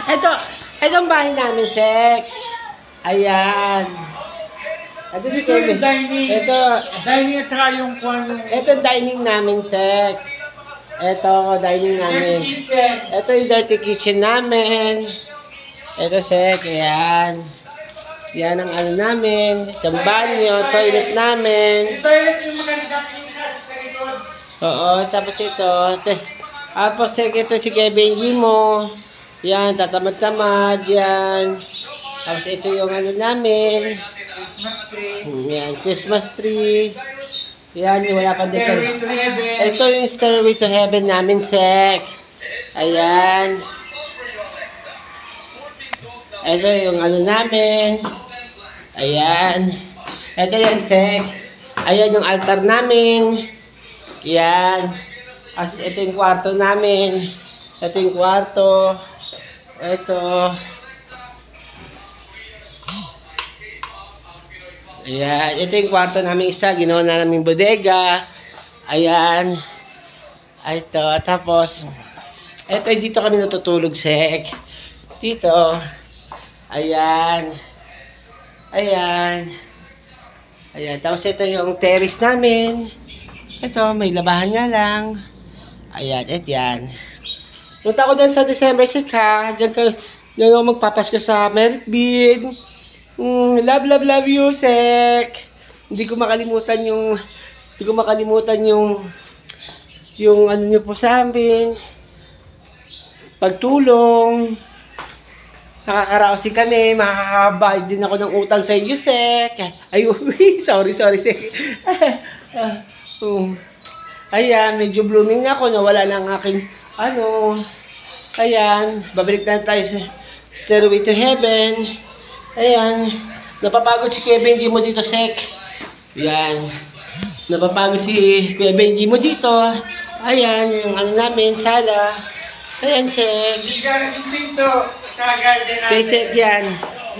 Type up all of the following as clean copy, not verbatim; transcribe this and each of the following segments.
Ito, itong bahay namin, Sek. Ayan. Ito si Kevin. Dining. Ito, Dining at saka yung kwan. ito dining namin, Sek. Ito, dining namin. Kitchen. Ito yung dirty kitchen namin. Ito, Sek. Ayan. Yan ang ano namin. Itong banyo, toilet namin. Toilet yung mga nagkakita sa likod. Oo, tapos ito. Tapos, Sek, ito si Kevin Gimo. Yan, tatamad-tamad. Yan. Tapos ito yung ano namin. Christmas tree. Yan, Christmas tree. Yan, wala pa dito. Stairway to heaven. Ito yung stairway to heaven namin, Sek. Ayan. Ito yung ano namin. Ayan. Ito yung Sek. Ayan yung altar namin. Yan. As ito yung kwarto namin. Ito yung kwarto. Ito. Ayan. Ito yung kwarto namin isa. Ginawa na namin bodega. Ayan. Ito. Tapos, ito dito kami natutulog, Sek. Dito. Ayan. Ayan. Ayan. Tapos ito yung terrace namin. Ito, may labahan nga lang. Ayan, et yan. Punta ko dyan sa December 6 ha. Diyan ako magpapasko sa Merit Bead. Love, love, love you, Sek. Hindi ko makalimutan yung ano niyo po sa amin. Pagtulong. Nakakaraosin kami. Makakabayad din ako ng utang sa iyo, Sek. Ay, sorry, Sek. Ayan, medyo blooming ako. Nawala na ang aking, ayan, babalik na tayo sa Stairway to Heaven. Ayan, napapagod si Kuya Benji mo dito, Sek. Ayan, napapagod si Kuya Benji mo dito. Ayan, yung ano namin, sala. Ayan, Sek. Yung pinto sa garden Kay natin. Sek yan.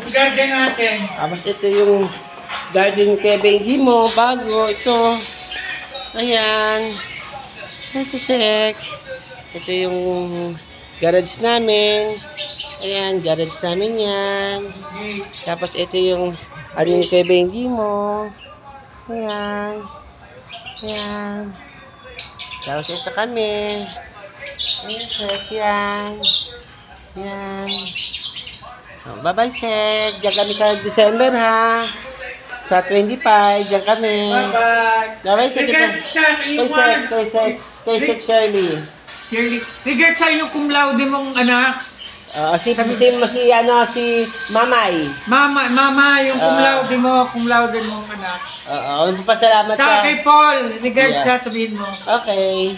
Yung garden natin. Tapos ito yung garden Kuya Benji mo, bago, ito. Ayan. Ito, Sek. Ito yung garage namin. Ayan, garage namin yan. Tapos ito yung ano yung Kuya Benji mo. Ayan. Ayan. Tapos ito kami. Ayan, Sek. Yan. Yan. Oh, bye-bye, Sek. Diyan kami sa December, ha. Sa 25, diyan kami. Bye-bye. Bye-bye, Sek. Regards sa Kay inyong Sek Shirley. Shirley. Regards sa inyong cum laude mong anak. Si Mamay. Mama, yung cum laude mong anak. Oo, pasalamat Sa ka. kay Paul, regards Yeah. sa sabihin mo. Okay.